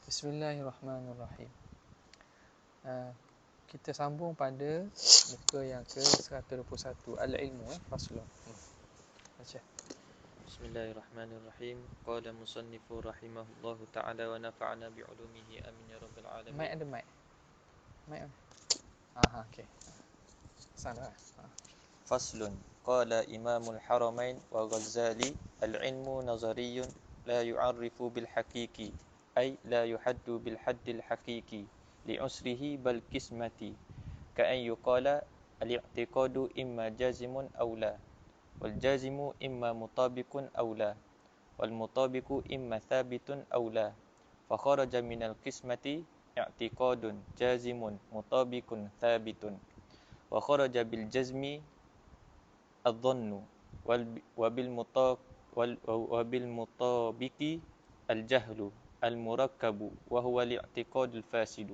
Bismillahirrahmanirrahim. Kita sambung pada muka yang ke-121, Al-ilmu, faslun. Baca. Bismillahirrahmanirrahim. Qala musannifu rahimahullahu ta'ala wa nafa'ana bi'ulumihi amin ya rabbil alamin. Mic ada mic. Mic. Okey. Sana. Faslun. Qala Imamul Haramain wa Ghazali al-ilmu nazariyun la yu'arrifu bil haqiqi ay la yuhaddu bil haddil haqiqi li'usrihi bal qismati ka an yuqala al-i'tiqadu imma jazimun aw la wal jazimu imma mutabiqun aw la wal mutabiqu imma thabitun aw la fa kharaja minal qismati i'tiqadun jazimun mutabiqun thabitun wa kharaja bil jazmi الظن وبالمطابق الجهل المركب وهو الاعتقاد الفاسد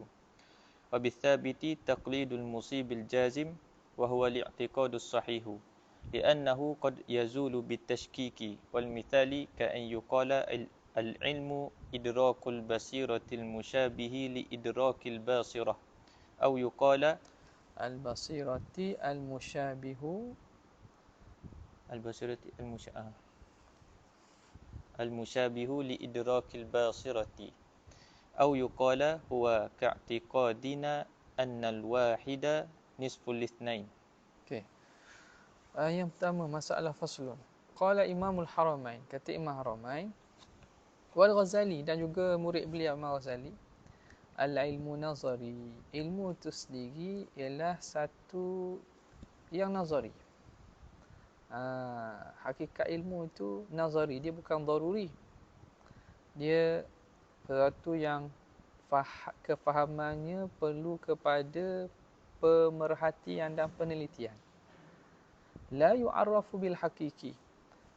وبالثابت تقليد المصيب الجازم وهو الاعتقاد الصحيح لأنه قد يزول بالتشكيك والمثال كأن يقال العلم إدراك البصيرة المشابه لإدراك الباصرة أو يقال البصيرة المشابه المشابه لإدراك الباصرة أو يقال هو كاعتقادنا أن الواحد نصف الاثنين. Okey. Yang pertama, masalah faslun. Qala Imamul Haramain, kata Imam Haramain, wal Ghazali, dan juga murid beliau Imam Ghazali, al-ilmu nazari. Ilmu itu sendiri ialah satu yang nazari. Hakikat ilmu itu nazari, dia bukan daruri. Dia sesuatu yang kefahamannya perlu kepada pemerhatian dan penelitian. La yu'arrafu bil haqiqi,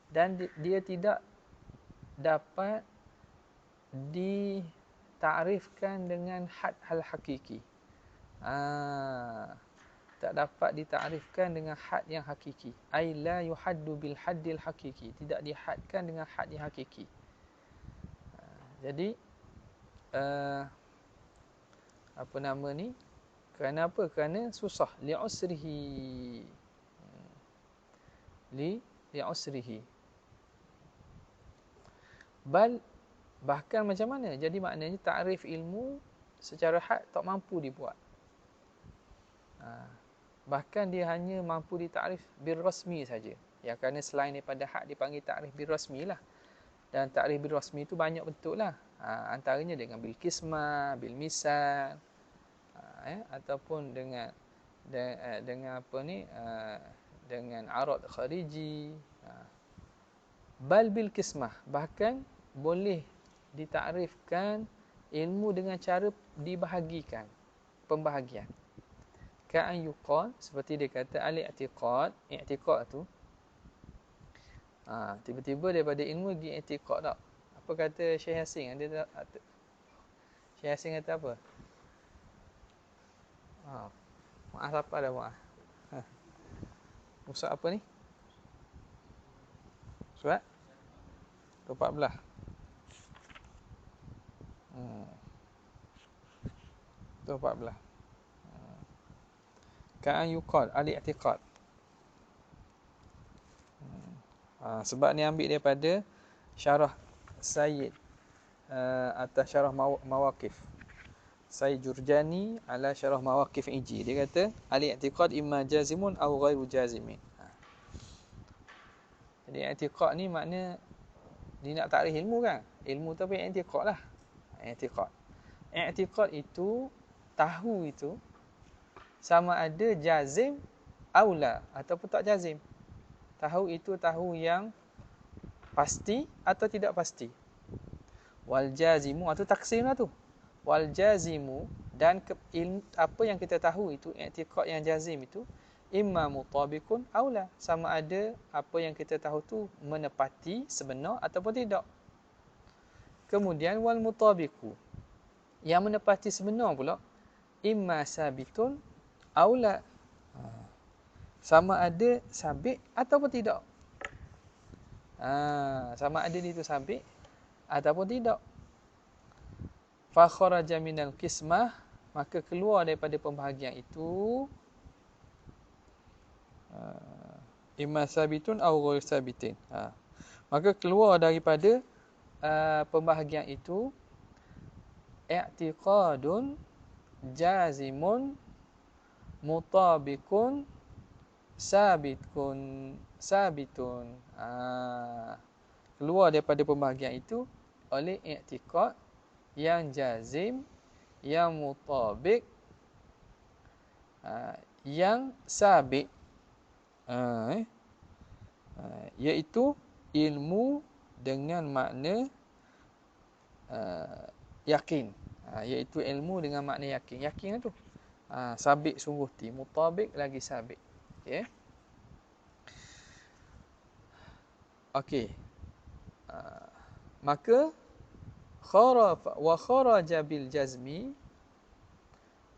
dan dia tidak dapat ditakrifkan dengan had al-hakiki. Tak dapat ditakrifkan dengan had yang hakiki. Ai la yuhaddu bil haddil hakiki, tidak dihadkan dengan had yang hakiki. Jadi apa nama ni? Kerana apa? Kerana susah. Li'usrihi. Li'usrihi. Bahkan macam mana? Jadi maknanya takrif ilmu secara had tak mampu dibuat. Bahkan dia hanya mampu ditakrif bil rasmi saja. Ya, kerana selain daripada had dipanggil takrif bil rasmi lah. Dan takrif bil rasmi itu banyak bentuk lah. Antaranya dengan bil qismah, bil misal, ataupun dengan apa ni, dengan arad khariji. Bal bil qismah, bahkan boleh ditakrifkan ilmu dengan cara dibahagikan, pembahagian. Ka'an yuqal, seperti dia kata al-i'tiqad. I'tiqad tu tiba-tiba daripada ilmu pergi i'tiqad tak. Apa kata Syekh Yasin? Syekh Yasin kata apa? Maaf apa dah maaf. Musa apa ni? Surat 14. Tu 14. Ka'an yuqal al-i'tiqad. Sebab ni ambil daripada syarah Sayyid atas syarah Mawaqif. Sayyid Jurjani ala syarah Mawaqif Iji. Dia kata al-i'tiqad imma jazimun aw ghairu jazimin. Jadi i'tiqad ni makna dia nak takrif ilmu kan? Ilmu tu apa? I'tiqad lah. I'tiqad. I'tiqad itu, tahu itu sama ada jazim atau la, ataupun tak jazim. Tahu itu tahu yang pasti atau tidak pasti. Wal jazimu, atau taksim lah tu. Wal jazimu, dan apa yang kita tahu itu, i'tiqad yang jazim itu, imma mutabiqun aw la, sama ada apa yang kita tahu tu menepati sebenar ataupun tidak. Kemudian wal mutabiqu, yang menepati sebenar pula, imma sabitun aw la, sama ada sabit ataupun tidak. Sama ada dia itu sabit ataupun tidak. fa kharaja minal qismah, maka keluar daripada pembahagian itu imma sabitun aw ghair sabitin. Maka keluar daripada pembahagian itu i'tiqadun jazimun mutabiqun sabitun. Keluar daripada pembahagian itu oleh i'tiqad yang jazim, yang mutabik, yang sabit, iaitu ilmu dengan makna yakin. Iaitu ilmu dengan makna yakin. Yakin tu sabit sungguh ti, mutabik lagi sabit. Okey. Okey. Maka kharaja bil jazmi,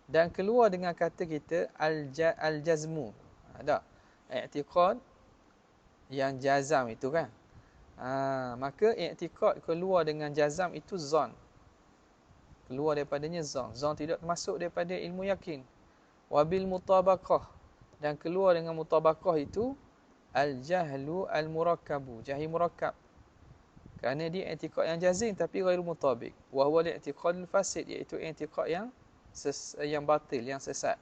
dan keluar dengan kata kita al-jazmu. Ada i'tiqad yang jazam itu kan. Maka i'tiqad keluar dengan jazam itu zon. Keluar daripadanya zon. Zon tidak masuk daripada ilmu yakin. Wabil mutabaqah, dan keluar dengan mutabaqah itu al-jahlu al-murakkabu, jahil murakkab. Kerana dia i'tiqad yang jazim tapi ghairu mutabik. Wa huwa al-i'tiqad al-fasid, iaitu i'tiqad yang batil, yang sesat.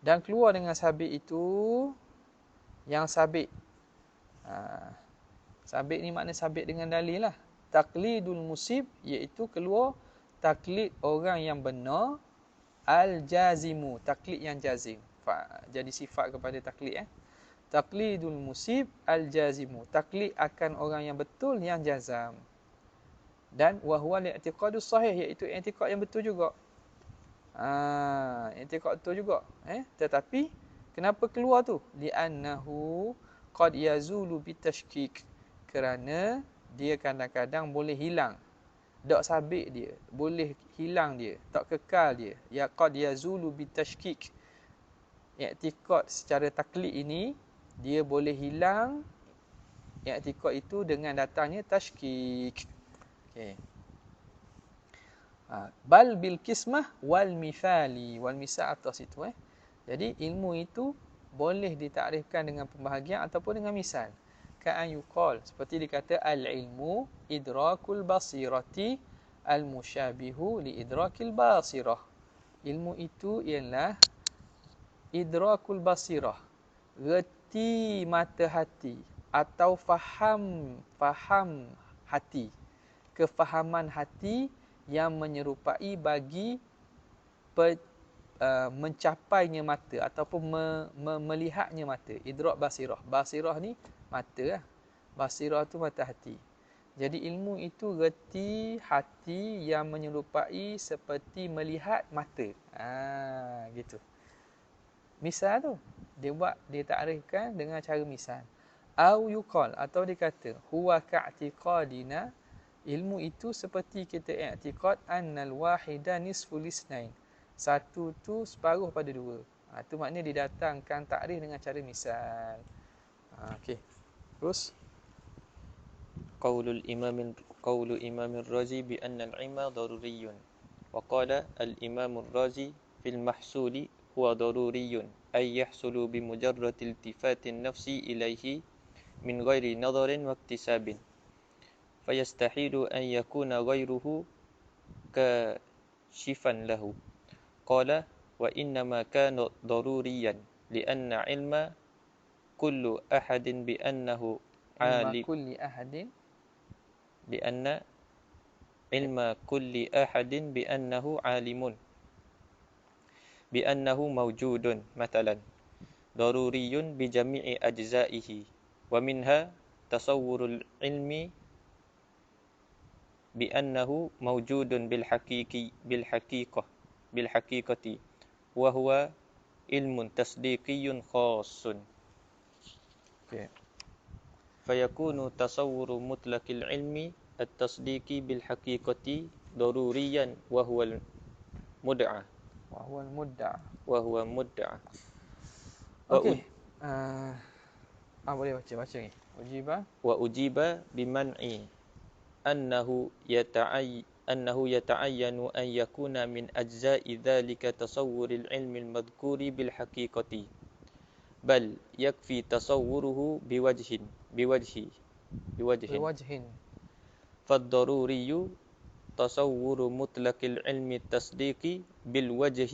Dan keluar dengan sabit itu yang sabit. Sabit ni makna sabit dengan dalil lah. Taqlidul musib, iaitu keluar taklid orang yang benar. Al-jazimu, taklid yang jazim. Jadi sifat kepada taklid. Taqlidul musib al-jazimu, taklid akan orang yang betul yang jazam. Dan wahwa li'tiqadus sahih, iaitu i'tiqad yang betul juga. I'tiqad betul juga. Tetapi kenapa keluar tu? Li'annahu qad yazulu bitashkik, kerana dia kadang-kadang boleh hilang. Tak sabit dia, boleh hilang dia, tak kekal dia. Ya qad yazulu bitashkik. I'tiqad secara taklid ini dia boleh hilang, i'tiqad itu dengan datangnya tashkik. Okey. Bal bil qismah wal mithali, wal misal atas itu. Jadi ilmu itu boleh ditakrifkan dengan pembahagian ataupun dengan misal. Ka'an yuqal, seperti dikata al-ilmu idrakul basirati al-musyabihu li idrakil basirah. Ilmu itu ialah idrakul basirah, reti mata hati, atau faham hati, kefahaman hati yang menyerupai bagi mencapainya mata ataupun melihatnya mata. Idrak basirah. Basirah ni mata lah. Basirah tu mata hati. Jadi ilmu itu reti hati yang menyerupai seperti melihat mata. Gitu. Misal tu dia takrifkan dengan cara misal. Au yuqal, atau dikata huwa ka'tiqadina, ilmu itu seperti kita i'tiqad annal wahida nisful isnain, satu tu separuh pada dua. Itu maknanya didatangkan takrif dengan cara misal. Okey. Terus قول الإمام الرازي بأن العلم ضروري. وقال الإمام الرازي في المحصول هو ضروري، أي يحصل بمجرد التفات النفس إليه من غير نظر واكتساب، فيستحيل أن يكون غيره كاشفا له. قال وإنما كان ضروريا لأن علم كل أحد بأنه عالم، لأن علم كل أحد بأنه عالم، بأنه موجود مثلا ضروري بجميع أجزائه، ومنها تصور العلم بأنه موجود بالحقيقة وهو علم تصديقي خاص. فيكون تصور مطلق العلم التصديقي بالحقيقة ضروريا وهو المدعى. Okey. Boleh baca ni. وأجيب بمنع أنه أنه يتعين أن يكون من أجزاء ذلك تصور العلم المذكور بالحقيقة بل يكفي تصوره بوجه Biwajhin. فالضروري تصور مطلق العلم التصديقي بالوجه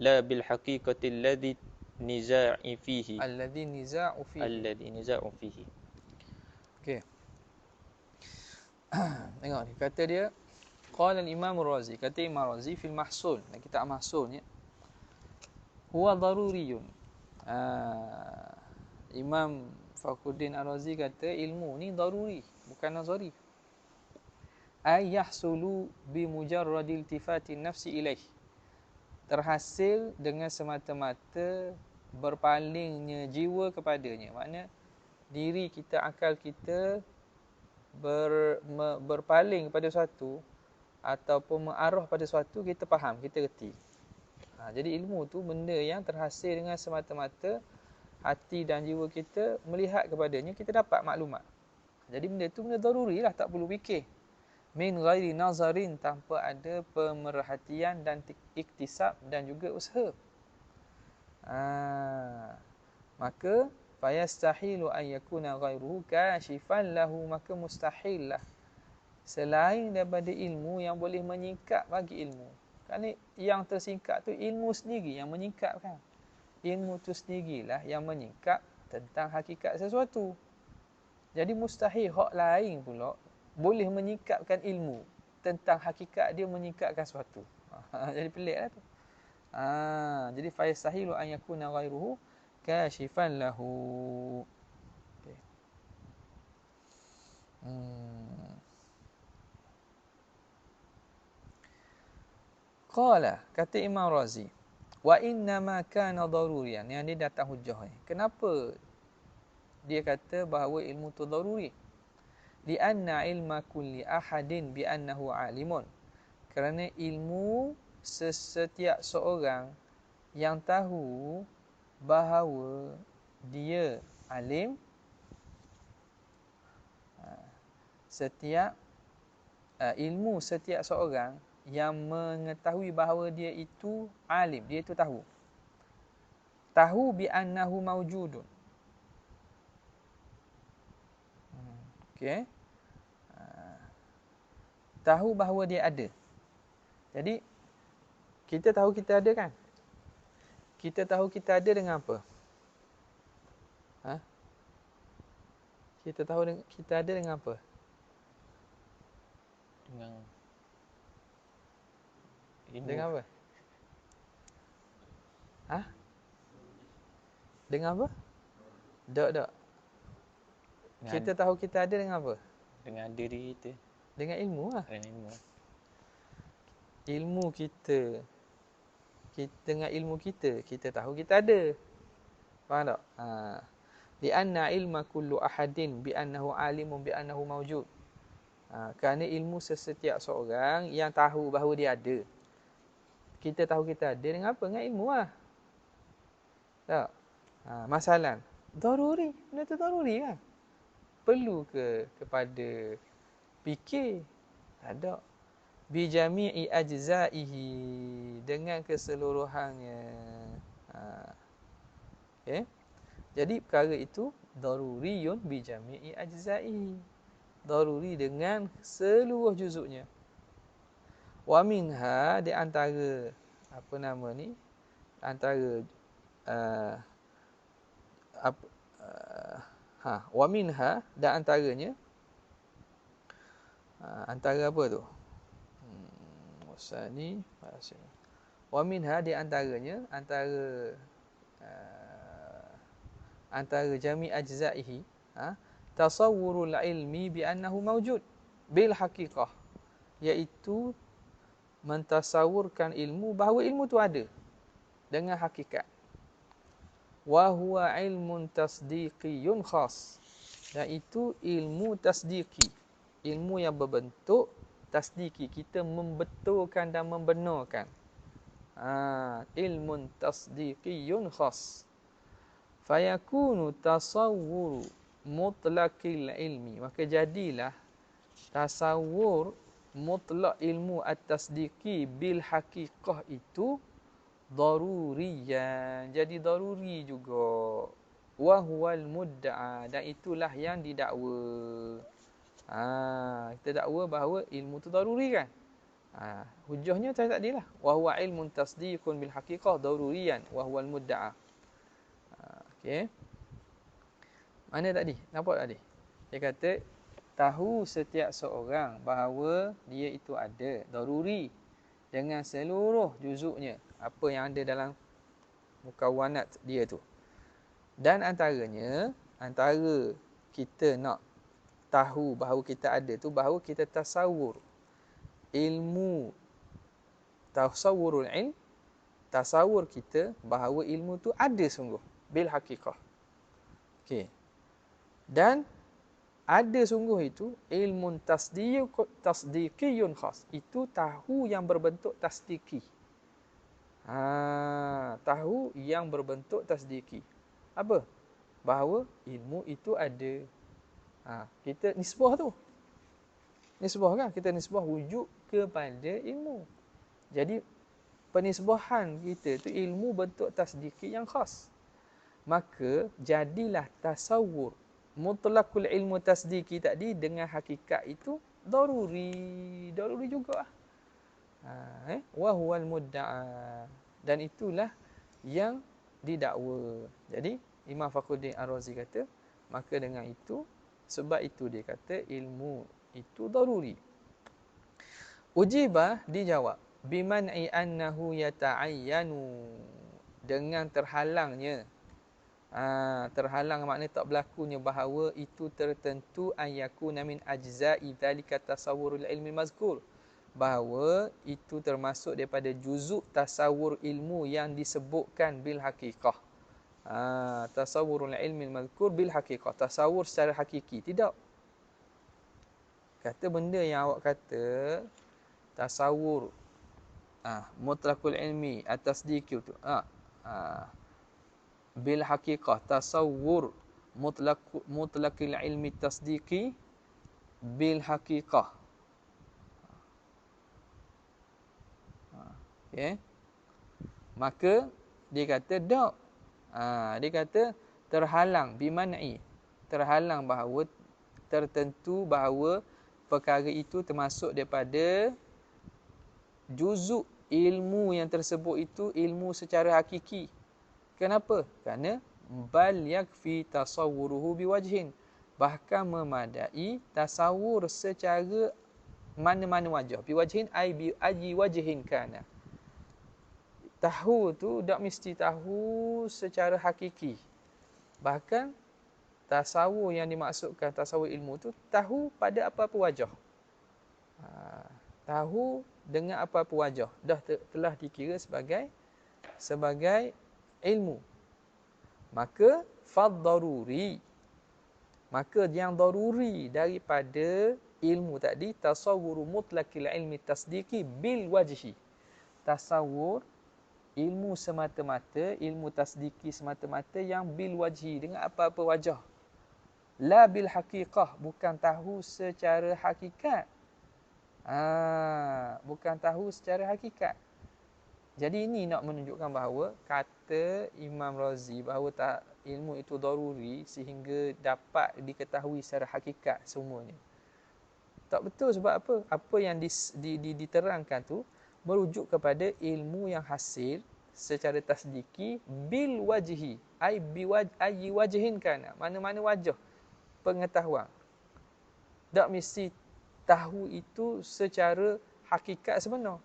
لا بالحقيقة الذي نزاع فيه Alladhi niza'u fihi. الذي نزاع فيه. Okey. Tengok ni. Kata dia, qala al-Imam Ar-Razi. Kata Imam Razi fil Mahsul. Dalam kitab Mahsul ni. Huwa daruriyun. Imam Fakhruddin Ar-Razi kata ilmu ni daruri, bukan nazari. Ay yahsulu bi mujarradil iltifati nafsi ilaih. Terhasil dengan semata-mata berpalingnya jiwa kepadanya. Makna diri kita, akal kita berpaling pada sesuatu ataupun mengarah pada sesuatu, kita faham, kita reti. Jadi ilmu tu benda yang terhasil dengan semata-mata hati dan jiwa kita melihat kepadanya, kita dapat maklumat. Jadi benda tu benda daruri lah, tak perlu fikir. Min ghairi nazarin, tanpa ada pemerhatian dan iktisab dan juga usaha. Maka fayastahilu an yakuna ghairuhu kashifan lahu, maka mustahil lah selain daripada ilmu yang boleh menyingkap bagi ilmu. Kerana yang tersingkap tu ilmu sendiri yang menyingkapkan. Ilmu tu sendirilah yang menyingkap tentang hakikat sesuatu. Jadi mustahil hak lain pula boleh menyingkapkan ilmu tentang hakikat dia menyingkapkan sesuatu. Jadi peliklah tu. Jadi fa yastahilu an yakuna ghairuhu kashifan lahu. Okay. Qala, kata Imam Razi, wa inna ma kana daruriyan. Yang dia datang hujah ni. Kenapa dia kata bahawa ilmu tu daruri? Li anna ilma kulli ahadin bi annahu alimun. Kerana ilmu setiap seorang yang tahu bahawa dia alim, ilmu setiap seorang yang mengetahui bahawa dia itu alim, dia itu tahu. Tahu bi annahu mawjudun. Okey. Tahu bahawa dia ada. Jadi kita tahu kita ada kan? Kita tahu kita ada dengan apa? Kita tahu kita ada dengan apa? Dengan apa? Dengan apa? Tak. Kita tahu kita ada dengan apa? Dengan diri kita. Dengan ilmu lah. Dengan ilmu. Ilmu kita dengan ilmu kita tahu kita ada. Faham tak? Li anna ilma kullu ahadin bi annahu alimun bi annahu mawjud. Kerana ilmu sesetiap seorang yang tahu bahawa dia ada. Kita tahu kita ada dengan apa? Dengan ilmu lah. Tak? Masalah. Daruri. Benda tu daruri kan? Perlu kepada fikir? Tak. Bi jami'i ajza'ihi, dengan keseluruhannya. Okay? Jadi perkara itu daruriyun bi jami'i ajza'ihi. Daruri dengan seluruh juzuknya. Wa minha, di antara wa minha, dan antaranya antara apa tu? Wasani wa minha, di antaranya antara jami' ajza'ihi, tasawwurul ilmi bi annahu mawjud bil haqiqah, iaitu mentasawurkan ilmu bahawa ilmu tu ada dengan hakikat. Wa huwa ilmun tasdiqiyun khas, dan itu ilmu tasdiqi, ilmu yang berbentuk tasdiki, kita membetulkan dan membenarkan. Ilmun tasdiqiyun khas. Fayakunu tasawwuru mutlaqil ilmi, maka jadilah tasawur mutlak ilmu at-tasdiqi bil haqiqah itu daruriyan. Jadi daruri juga. Wa huwal mudda'a, dan itulah yang didakwa. Kita dakwa bahawa ilmu tu daruri kan? Hujahnya tadi lah. Wa huwa ilmun tasdiqun bil haqiqah daruriyan wa huwal mudda'a. Okey. Mana tadi? Nampak tadi? Dia kata tahu setiap seorang bahawa dia itu ada daruri dengan seluruh juzuknya, apa yang ada dalam mukawanat dia tu. Dan antara kita nak tahu bahawa kita ada tu, bahawa kita tasawur ilmu, tasawurul ilm, tasawur kita bahawa ilmu tu ada sungguh bil haqiqah. Okey. Dan ada sungguh itu ilmun tasdiqiyun khas. Itu tahu yang berbentuk tasdiki. Tahu yang berbentuk tasdiki. Apa? Bahawa ilmu itu ada. Kita nisbah tu. Nisbah kan? Kita nisbah wujud kepada ilmu. Jadi penisbahan kita tu ilmu bentuk tasdiki yang khas. Maka jadilah tasawur mutlaqul ilmu tasdiki tadi dengan hakikat itu daruri juga. Wa huwal mudda'a, dan itulah yang didakwa. Jadi Imam Fakhruddin Ar-Razi kata, maka dengan itu, sebab itu dia kata ilmu itu daruri. Ujibah, dijawab, biman'i annahu yata'ayyanu, dengan terhalangnya. Terhalang makna tak berlakunya bahawa itu tertentu ayyakuna min ajza'i dzalika tasawwurul ilmi mazkur, bahawa itu termasuk daripada juzuk tasawur ilmu yang disebutkan bil haqiqah. Tasawurul ilmi mazkur bil haqiqah, tasawur secara hakiki. Tidak. Kata benda yang awak kata tasawur mutlaqul ilmi at-tasdiqi tu. Bil haqiqah, tasawur mutlaqil ilmi tasdiqi bil haqiqah. Okay. Maka dia kata tak. Dia kata terhalang biman'i, terhalang bahawa tertentu bahawa perkara itu termasuk daripada juzuk ilmu yang tersebut itu ilmu secara hakiki. Kenapa? Kerana bal yakfi tasawwuruhu biwajhin, bahkan memadai tasawur secara mana-mana wajah. Biwajhin ai bi ayi wajhin kana. Tahu tu tak mesti tahu secara hakiki. Bahkan tasawur yang dimaksudkan tasawur ilmu tu tahu pada apa-apa wajah. Tahu dengan apa-apa wajah dah telah dikira sebagai ilmu. Maka faddaruri, maka yang daruri daripada ilmu tadi tasawwuru mutlaqil ilmi tasdiqi bil wajhi, tasawur ilmu semata-mata, ilmu tasdiki semata-mata yang bil wajhi, dengan apa-apa wajah. La bil haqiqah, bukan tahu secara hakikat. Bukan tahu secara hakikat. Jadi ini nak menunjukkan bahawa kata Imam Razi bahawa ilmu itu daruri sehingga dapat diketahui secara hakikat semuanya. Tak betul. Sebab apa? Apa yang diterangkan tu merujuk kepada ilmu yang hasil secara tasdiki bil wajhi, ai biwajhi wajhin kana, mana-mana wajah pengetahuan. Tak mesti tahu itu secara hakikat sebenar.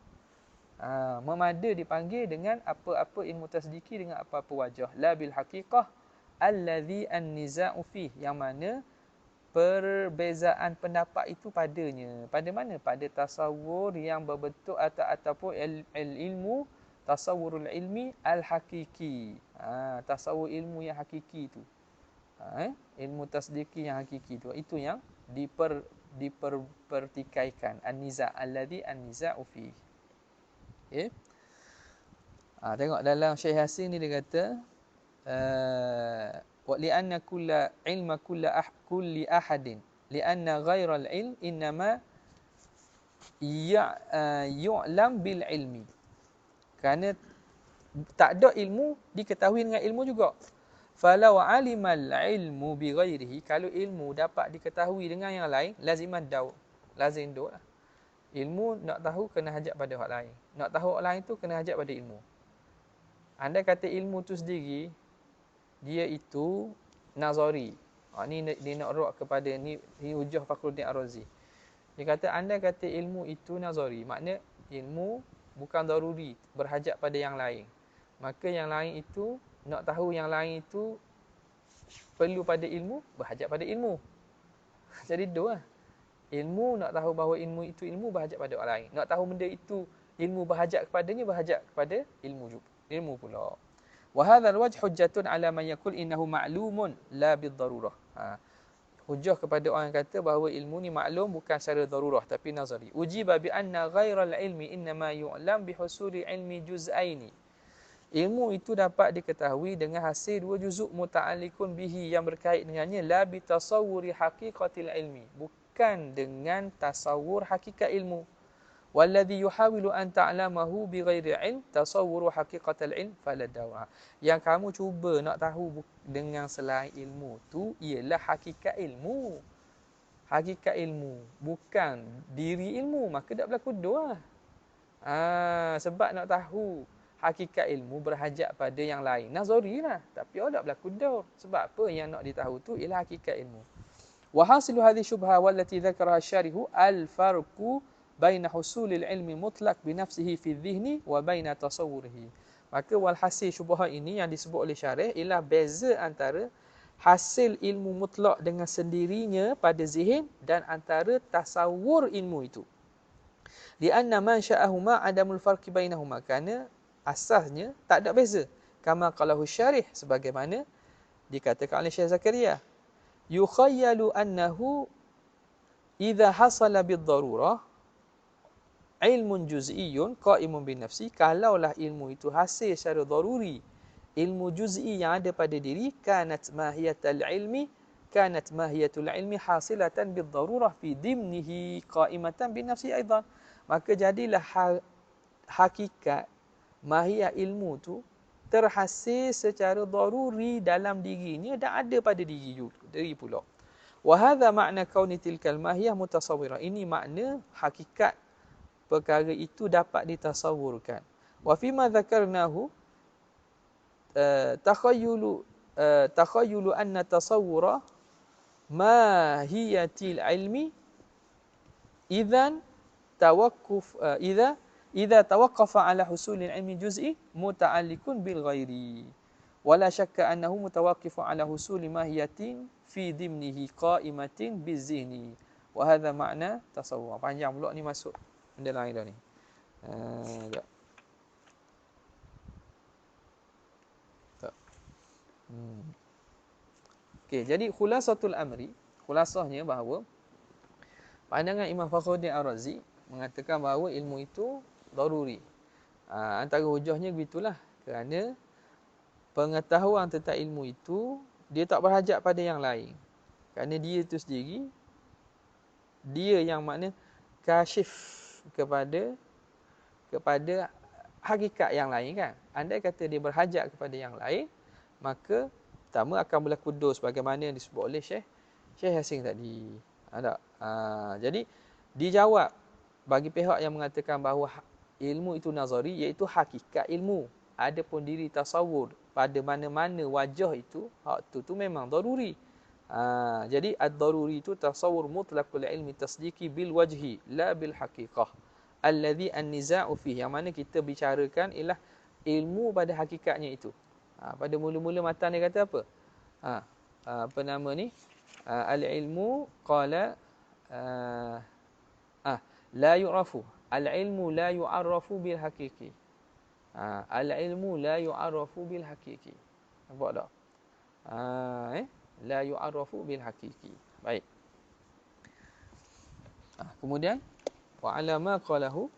Memada dipanggil dengan apa-apa ilmu tasdiki dengan apa-apa wajah. La bil haqiqah allazi an-niza'u fih, yang mana perbezaan pendapat itu padanya. Pada mana? Pada tasawur yang berbentuk ataupun ilmu tasawurul ilmi al-hakiki. Tasawur ilmu yang hakiki itu. Ilmu tasdiki yang hakiki itu. Itu yang dipertikaikan. An-niza' alladhi an-niza'u fih. Okay. Tengok dalam Syekh Yasin ni dia kata wa li'anna kulla ilma kulli ahadin li'anna ghairal ilm innama yu'lam bil ilmi. Kerana tak ada ilmu diketahui dengan ilmu juga. Falau alimal ilmu bi ghairihi, kalau ilmu dapat diketahui dengan yang lain, lazimad daw. Lazim do lah. Ilmu nak tahu kena hajat pada orang lain. Nak tahu orang lain tu kena hajat pada ilmu. Andai kata ilmu tu sendiri dia itu nazari. Ni dia nak rok kepada ni hujah Fakhruddin Ar-Razi. Dia kata andai kata ilmu itu nazari, makna ilmu bukan daruri, berhajat pada yang lain. Maka yang lain itu, nak tahu yang lain itu perlu pada ilmu, berhajat pada ilmu. Jadi dua lah. Ilmu nak tahu bahawa ilmu itu ilmu, berhajat pada orang lain. Nak tahu benda itu ilmu berhajat kepadanya, berhajat kepada ilmu pula. Wa hadzal wajh hujjatun ala man yaqul innahu ma'lumun la bid-darurah. Hujah kepada orang yang kata bahawa ilmu ni maklum bukan secara darurah tapi nazari. Ujiba bi anna ghairal ilmi innama yu'lam bi husuli ilmi juz'aini. Ilmu itu dapat diketahui dengan hasil dua juzuk muta'alliqun bihi yang berkait dengannya, la bi tasawwuri haqiqatil ilmi, bukan dengan tasawur hakikat ilmu. Walladhi yuhawilu an ta'lamahu bi ghairi ilm tasawwuru haqiqatal ilm faladawa. Yang kamu cuba nak tahu dengan selain ilmu tu ialah hakikat ilmu. Hakikat ilmu bukan diri ilmu, maka tak berlaku dua. Sebab nak tahu hakikat ilmu berhajat pada yang lain. Nazari lah, tapi tak berlaku dua. Sebab apa yang nak ditahu tu ialah hakikat ilmu. Wa hasilu hadhihi syubha wallati dzakaraha syarihu al-farqu baina husulil ilmi mutlaq bi nafsihi fi dhihni wa baina tasawwurihi. Maka walhasil syubhah ini yang disebut oleh syarih ialah beza antara hasil ilmu mutlak dengan sendirinya pada zihin dan antara tasawur ilmu itu. Di anna man sya'ahuma adamul farqi bainahuma, kerana asasnya tak ada beza. Kama qalahu syarih, sebagaimana dikatakan oleh Syekh Zakaria, yukhayyalu annahu idza hasala bid-darurah ilmun juz'iyyun qa'imun bin nafsi, kalaulah ilmu itu hasil secara daruri, ilmu juz'i yang ada pada diri, kanat mahiyatul ilmi hasilatan bid darurah fi dimnihi qa'imatan bin nafsi aidan. Maka jadilah hakikat mahiyah ilmu tu terhasil secara daruri dalam dirinya dan ada pada diri pula. Wa hadha ma'na kauni tilkal mahiyah mutasawwirah. Ini makna hakikat perkara itu dapat ditasawurkan. Wa fi ma dzakarnahu takhayyulu anna tasawwura mahiyatil ilmi idzan idza tawaqqafa ala husulil ilmi juz'i muta'alliqun bil ghairi wala syakka annahu mutawaqqifun ala husuli mahiyatin fi dimnihi qa'imatin bizihni wa hadha ma'na tasawwur. Panjang pula ni masuk benda lain dah ni. Sekejap. Okey, jadi khulasatul amri, khulasahnya bahawa pandangan Imam Fakhruddin Ar-Razi mengatakan bahawa ilmu itu daruri. Antara hujahnya begitulah, kerana pengetahuan tentang ilmu itu dia tak berhajat pada yang lain. Kerana dia itu sendiri, dia yang makna kasyif kepada hakikat yang lain kan. Andai kata dia berhajat kepada yang lain, maka pertama akan berlaku dos bagaimana yang disebut oleh Syekh Yasin tadi. Jadi dijawab bagi pihak yang mengatakan bahawa ilmu itu nazari, iaitu hakikat ilmu. Adapun diri tasawur pada mana-mana wajah itu, hak tu memang daruri. Jadi ad-daruri itu tasawur mutlaqul ilmi tasdiqi bil wajhi la bil haqiqah alladhi an-niza'u fihi, yang mana kita bicarakan ialah ilmu pada hakikatnya itu. Pada mula-mula matan dia kata apa? Apa nama ni? Al-ilmu qala la yu'rafu. Al-ilmu la yu'arrafu bil haqiqi. Al-ilmu la yu'arrafu bil haqiqi. Nampak tak? La yu'arrafu bil haqiqi. Baik. Kemudian wa ala ma qalahu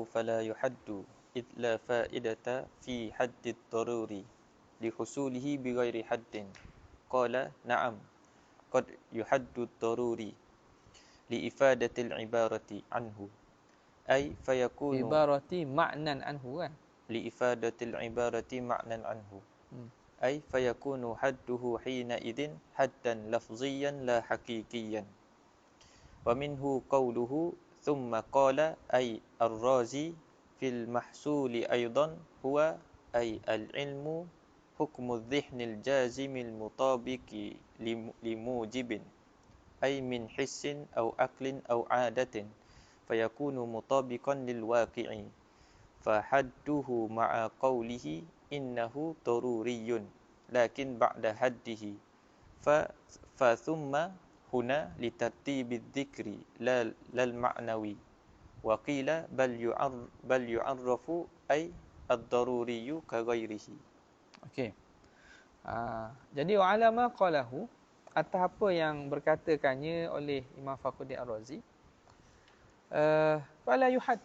fala yuhaddu id la fa'idata fi haddid daruri li husulihi bi ghairi haddin. Qala na'am qad yuhaddu daruri liifadatil ibarati anhu ay fayakunu Ibarati ma'nan anhu kan. liifadatil ibarati ma'nan anhu Hmm. ay fayakunu hadduhu hina idin haddan lafziyan la hakikiyan. Wa minhu qawluhu thumma qala ay ar-razi fil mahsuli aydan huwa ay al-ilmu hukmu dhihnil jazimil mutabiqi limujibin ay min hissin aw aklin aw adatin fayakunu mutabiqan lil waqi'i fahadduhu ma'a qawlihi innahu daruriyun lakin ba'da haddihi fa thumma huna litartibi dzikri lal ma'nawi wa qila bal yu'arrafu ay ad-daruriyyu ka ghairihi. Okey. Jadi wa'alama qalahu, atas apa yang berkatakannya oleh Imam Fakhruddin Ar-Razi, fala yuhad,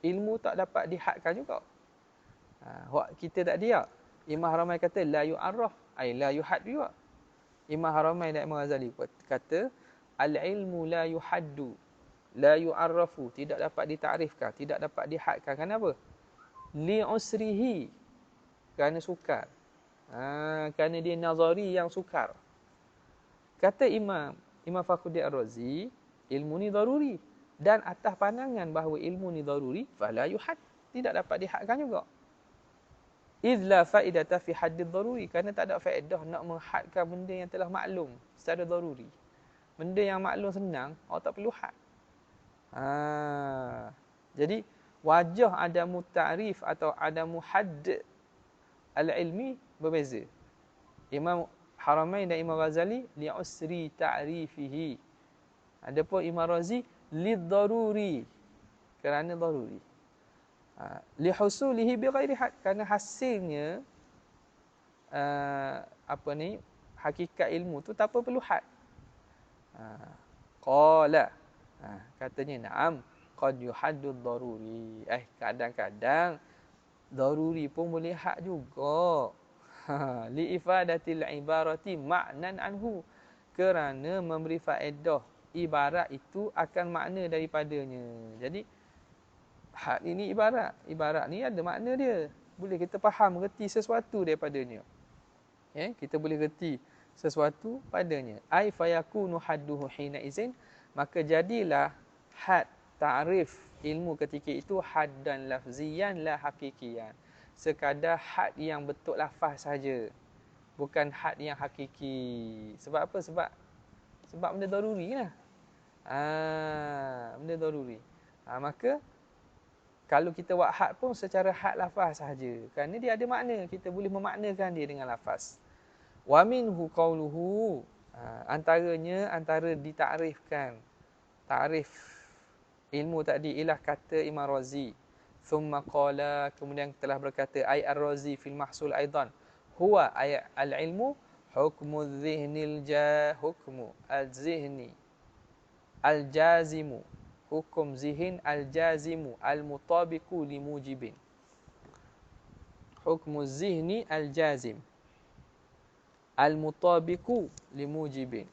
ilmu tak dapat dihadkan juga. Wak kita tak dia. Imam Haramain kata la yu'arraf, ay la yuhad juga. Imam Haramain dan Imam Ghazali kata al-ilmu la yuhaddu, la yu'arrafu, tidak dapat ditakrifkan, tidak dapat dihadkan. Kenapa? Li usrihi, kerana sukar. Kerana dia nazari yang sukar. Kata Imam Fakhruddin Ar-Razi, ilmu ni daruri. Dan atas pandangan bahawa ilmu ni daruri, fala yuhad, tidak dapat dihadkan juga. Idh la faidata fi haddid daruri, kerana tak ada faedah nak menghadkan benda yang telah maklum secara daruri. Benda yang maklum senang, awak tak perlu had. Jadi wajah adamu ta'rif atau adamu hadd al-ilmi berbeza. Imam Haramain dan Imam Ghazali li'usri ta'rifihi. Adapun Imam Razi lid-daruri, kerana daruri. Lihusulihi bighairi had, kerana hasilnya hakikat ilmu tu tak perlu had. Qala, katanya na'am qad yuhaddu daruri. Kadang-kadang daruri pun boleh had juga. Li ifadatil ibarati ma'nan anhu, kerana memberi faedah ibarat itu akan makna daripadanya. Jadi had ini ibarat ni ada makna dia. Boleh kita faham, reti sesuatu daripadanya. Kita boleh reti sesuatu padanya. Ai fayakunu hadduhu hina izin, maka jadilah had ta'rif ilmu ketika itu haddan lafziyan la hakikiyan. Sekadar had yang bentuk lafaz saja, bukan had yang hakiki. Sebab apa? Sebab benda daruri lah. Benda daruri. Maka kalau kita buat had pun secara had lafaz sahaja, kerana dia ada makna, kita boleh memaknakan dia dengan lafaz. Wa minhu qawluhu, antara ditakrifkan, takrif ilmu tadi ialah kata Imam Razi. Thumma qala, kemudian telah berkata, ay ar-Razi fil mahsul aidan, huwa ay al-ilmu hukmu dhihnil hukmu al-zihni al-jazimu, hukum zihin al-jazimu al-mutabiqu li mujibin. Hukmu zihni al-jazim al-mutabiqu li mujibin.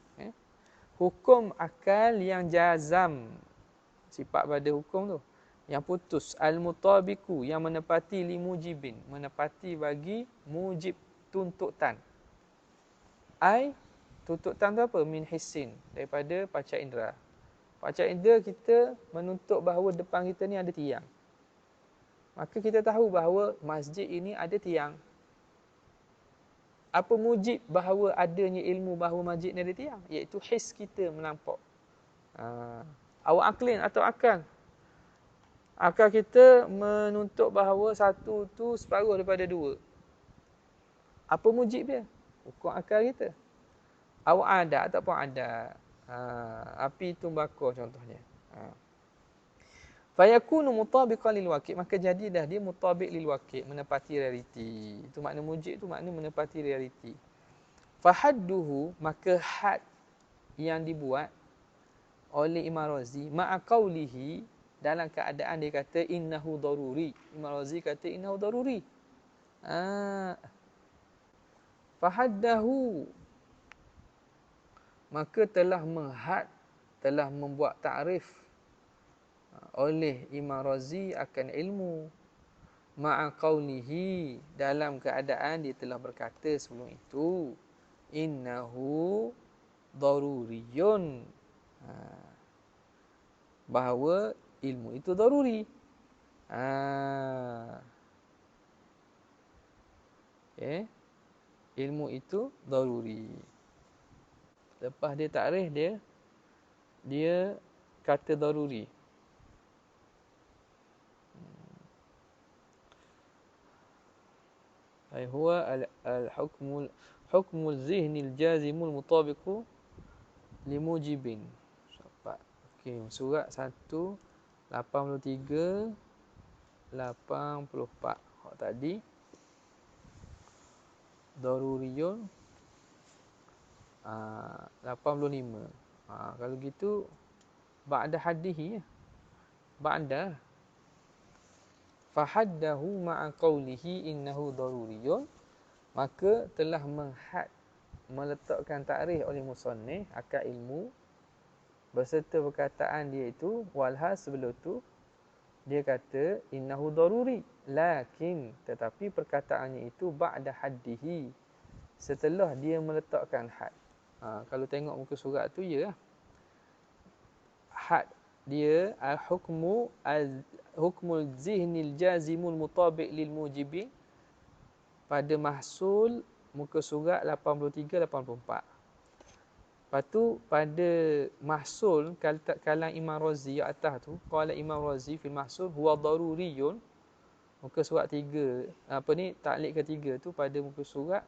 Hukum akal yang jazam, sifat pada hukum tu yang putus, al-mutabiqu, yang menepati li mujibin, menepati bagi mujib, tuntutan. Ai, tuntutan tu apa? Min hissin, daripada panca indera. Panca indera kita menuntut bahawa depan kita ni ada tiang. Maka kita tahu bahawa masjid ini ada tiang. Apa mujib bahawa adanya ilmu bahawa masjid ni ada tiang? Iaitu his kita menampak. Awak aklin atau akal. Akal kita menuntut bahawa satu tu separuh daripada dua. Apa mujib dia? Hukum akal kita. Awak ada ataupun ada. Api tumbakau contohnya. Fayakunu mutabiqan lil waqi', maka jadilah dia mutabiq lil waqi', menepati realiti. Itu makna mujib, itu makna menepati realiti. Fahadduhu, maka had yang dibuat oleh Imam Razi ma'a qawlihi, dalam keadaan dia kata innahu daruri. Imam Razi kata innahu daruri. Fahaddahu, maka telah menghad telah membuat takrif oleh Imam Razi akan ilmu, ma'a qawlihi, dalam keadaan dia telah berkata sebelum itu, innahu daruriyun, bahawa ilmu itu daruri. Okay. Ilmu itu daruri. Lepas dia takrif, dia kata daruri. Ai huwa al-hukmul zihnil jazimul mutabiqu limujibin. Okey, surat 183 84. Hak tadi daruriyun 85. Kalau gitu ba'da haddihi, ba'da fahaddahu ma'a qawlihi innahu daruriyun, maka telah meletakkan takrif oleh musannif akan ilmu berserta perkataan dia itu, walhas sebelum tu dia kata innahu daruri, lakin tetapi perkataannya itu ba'da haddihi, setelah dia meletakkan had. Kalau tengok muka surat tu, ya, had dia hukmul zihnil jazimul mutabiq lil mujibin pada mahsul muka surat 83 84. Lepas tu pada mahsul kalam Imam Razi atas tu, qala Imam Razi fil mahsul huwa daruriyun, muka surat 3, taklid ketiga tu pada muka surat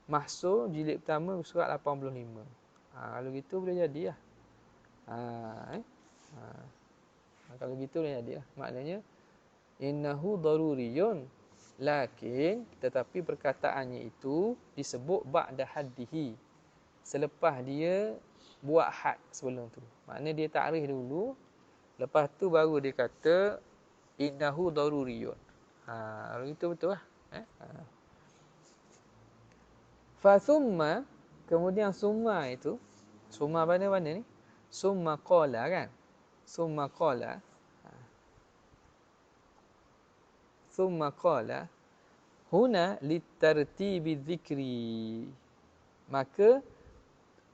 mahsul jilid pertama surat 85. Kalau gitu boleh jadi lah. Kalau gitu boleh jadi lah. Maknanya innahu daruriyun, lakin tetapi perkataannya itu disebut ba'da haddihi, selepas dia buat had sebelum tu. Maknanya dia takrif dulu, lepas tu baru dia kata innahu daruriyun. Kalau itu betul lah. Fa thumma, kemudian summa itu, summa mana-mana ni? Summa qala, kan? Summa qala. Summa qala huna litartibi dzikri. Maka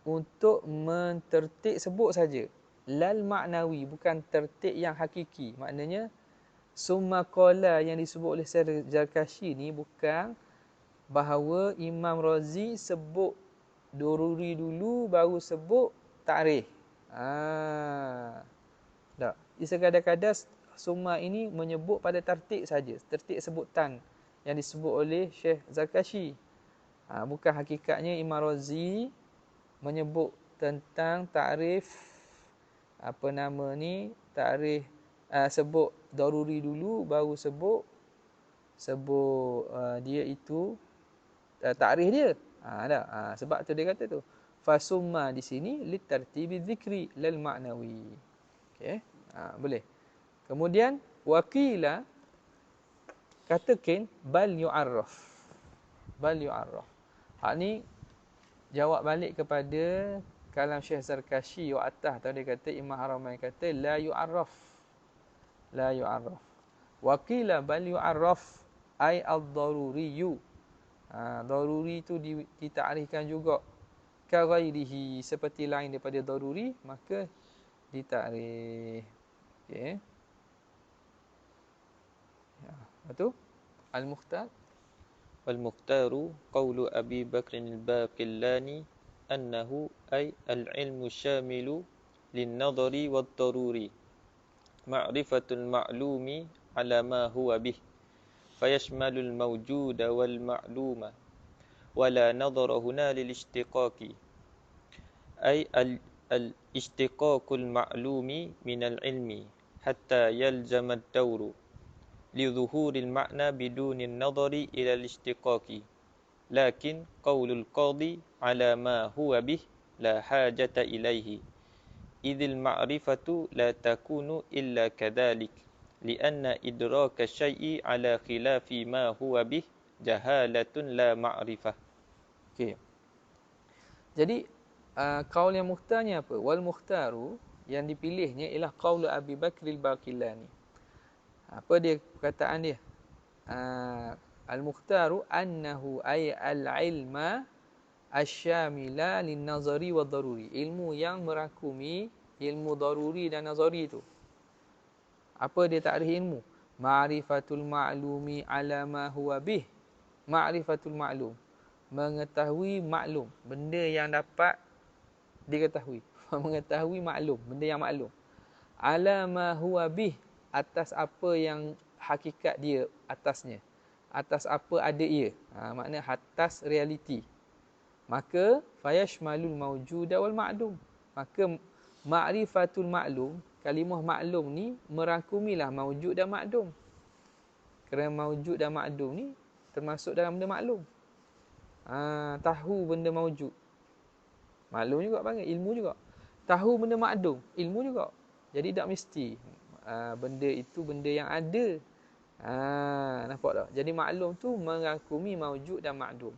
untuk mentertib sebut saja, lal maknawi, bukan tertib yang hakiki. Maknanya summa qala yang disebut oleh Syekh Zarkashi ni bukan bahawa Imam Razi sebut daruri dulu baru sebut takrif. Tak. Sekadar-kadar summa ini menyebut pada tertib saja, tertib sebutan yang disebut oleh Syekh Zarkashi. Bukan hakikatnya Imam Razi menyebut tentang takrif takrif, sebut daruri dulu baru sebut dia itu takrif dia. Sebab tu dia kata tu fasumma di sini litartibi dzikri lil ma'nawi. Okey. Boleh. Kemudian waqila, katakan bal yu'arraf. Bal yu'arraf. Hak ni jawab balik kepada kalam Syekh Zarkashi wa atas tadi, dia kata Imam Haramain kata la yu'arraf. La yu'arraf. Waqila bal yu'arraf ay ad-daruriyyu. Daruri itu ditakrifkan juga ka ghairihi, seperti lain daripada daruri, maka ditakrif. Okey. Lepas tu al-mukhtar. والمختار قول أبي بكر الباقلاني أنه أي العلم الشامل للنظر والضروري معرفة المعلوم على ما هو به فيشمل الموجود والمعلوم ولا نظر هنا للاشتقاق أي الاشتقاق المعلوم من العلم حتى يلزم الدور لظهور المعنى بدون النظر إلى الاشتقاق لكن قول القاضي على ما هو به لا حاجة إليه إذ المعرفة لا تكون إلا كذلك لأن إدراك الشيء على خلاف ما هو به جهالة لا معرفة. Okey. Jadi kaul yang mukhtarnya apa? Wal mukhtaru, yang dipilihnya ialah qaulu Abi Bakr al-Baqillani. Apa dia perkataan dia? Al-mukhtaru annahu ay al-ilma asyamila lin-nazari wa daruri. Ilmu yang merakumi ilmu daruri dan nazari itu. Apa dia takrif ilmu? Ma'rifatul ma'lumi ala ma huwa bih. Ma'rifatul ma'lum. Mengetahui maklum. Benda yang dapat diketahui. Mengetahui maklum. Benda yang maklum. Ala ma huwa bih. Atas apa yang hakikat dia atasnya. Atas apa ada ia. Makna atas realiti. Maka fayashmalul mawjuda wal ma'lum. Maka ma'rifatul ma'lum, kalimah maklum ni merangkumilah mawjud dan maklum. Kerana mawjud dan maklum ni termasuk dalam benda maklum. Tahu benda mawjud. Maklum juga panggil, ilmu juga. Tahu benda maklum, ilmu juga. Jadi tak mesti benda itu benda yang ada. Nampak tak? Jadi maklum tu merangkumi mawjud dan maklum.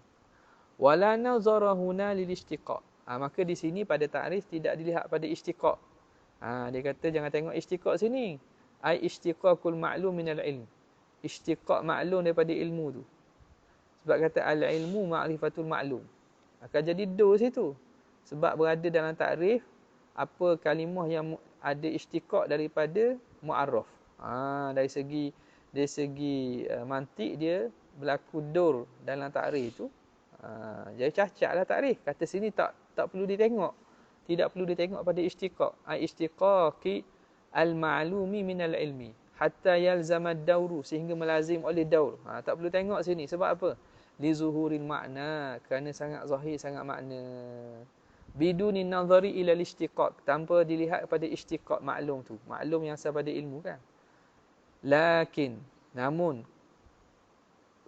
Wala nazara huna lil istiqaq. Maka di sini pada takrif tidak dilihat pada istiqaq. Dia kata jangan tengok istiqaq sini. Ai istiqaqul ma'lum minal ilm. Istiqaq maklum daripada ilmu tu. Sebab kata al-ilmu ma'rifatul ma'lum. Akan jadi do situ. Sebab berada dalam takrif apa kalimah yang ada istiqaq daripada mu'arraf. Dari segi mantik dia berlaku dur dalam takrif tu. Jadi cacatlah takrif. Kata sini tak perlu ditengok. Tidak perlu ditengok pada istiqaq. Istiqaqi al-ma'lumi minal ilmi. Hatta yalzama ad-dawru. Sehingga melazim oleh daur. Tak perlu tengok sini. Sebab apa? Li zuhuril makna. Kerana sangat zahir, sangat makna. Biduni nazari ila istiqaq. Tanpa dilihat pada istiqaq maklum tu. Maklum yang asal pada ilmu kan.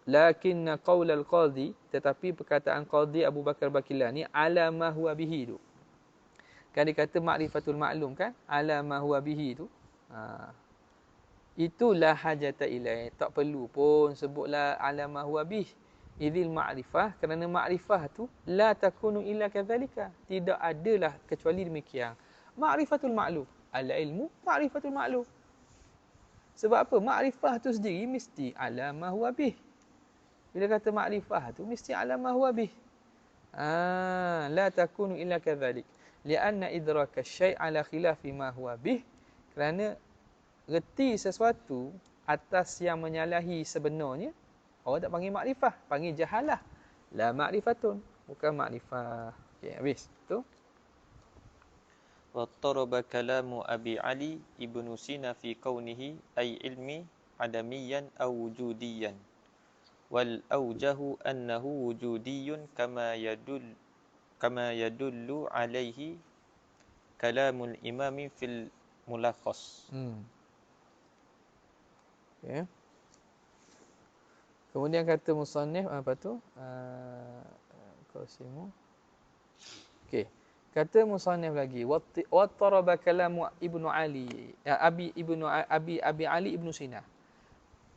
Lakinna qaul al-qadhi, tetapi perkataan qadhi Abu Bakar Baqillani ala ma huwa bihi tu. Kan dia kata ma'rifatul maklum kan? Ala ma huwa bihi tu. Itulah hajata ilai. Tak perlu pun sebutlah ala ma huwa bih. Idzil ma'rifah, kerana ma'rifah tu la takunu illa kadzalika. Tidak adalah kecuali demikian. Ma'rifatul maklum. Al-ilmu ma'rifatul maklum. Sebab apa? Ma'rifah tu sendiri mesti ala ma huwa bih. Bila kata ma'rifah tu mesti ala ma huwa bih. La takunu illa kadzalik. Lianna idraka syai' ala khilafi ma huwa bih. Kerana reti sesuatu atas yang menyalahi sebenarnya, orang tak panggil makrifah, panggil jahalah. La ma'rifatun, bukan makrifah. Okey, habis. Tu. واضطرب كلام أبي علي ابن سينا في كونه أي علمي عدميا أو وجوديا والأوجه أنه وجودي كما يدل عليه كلام الإمام في الملخص. Okay. Kemudian kata musannif apa tu? Qasimu. Okey. Kata musannif lagi, wattaraba kalamu Ibnu Ali, Abi Ali Ibnu Sina.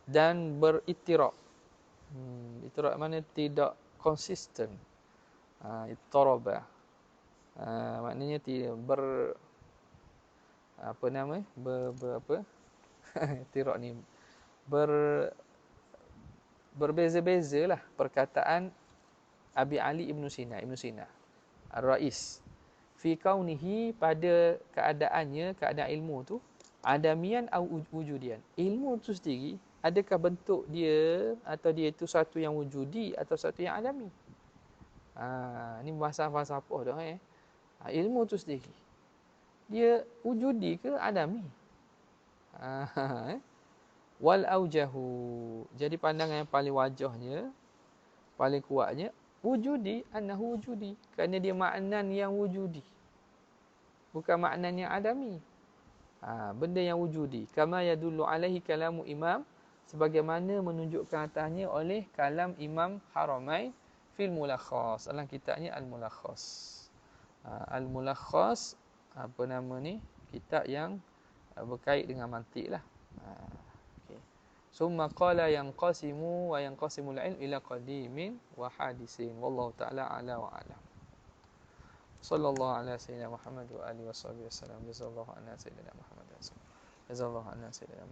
Dan berittirab. Ittirab mana tidak konsisten. Ittaraba. Maknanya tidak apa nama? Apa? Ittirab ni berbeza-bezalah perkataan Abi Ali Ibnu Sina Ar-Rais fi kaunihi, pada keadaan ilmu tu adamian au wujudian. Ilmu tu sendiri adakah bentuk dia atau dia itu satu yang wujudi atau satu yang adami. Ni bahasa falsafah dah ilmu tu sendiri dia wujudi ke adami. Wal aujahu, jadi pandangan yang paling wajahnya, paling kuatnya, wujudi, annahu wujudi, kerana dia maknan yang wujudi, bukan maknan yang adami. Benda yang wujudi. Kama yadullu alaihi kalamu imam, sebagaimana menunjukkan atasnya oleh kalam Imam Haramain fil mulakhas, dalam kitabnya Al-Mulakhas. Al-Mulakhas, apa nama ni? Kitab yang berkait dengan mantik lah. Summa qala yanqasimu wa yanqasimul ilm ila qadimin wa hadisin. Wallahu ta'ala ala wa alam. Sallallahu ala sayyidina Muhammad wa alihi wa sahbihi wasallam. Jazallahu anna sayyidina Muhammad. Jazallahu anna sayyidina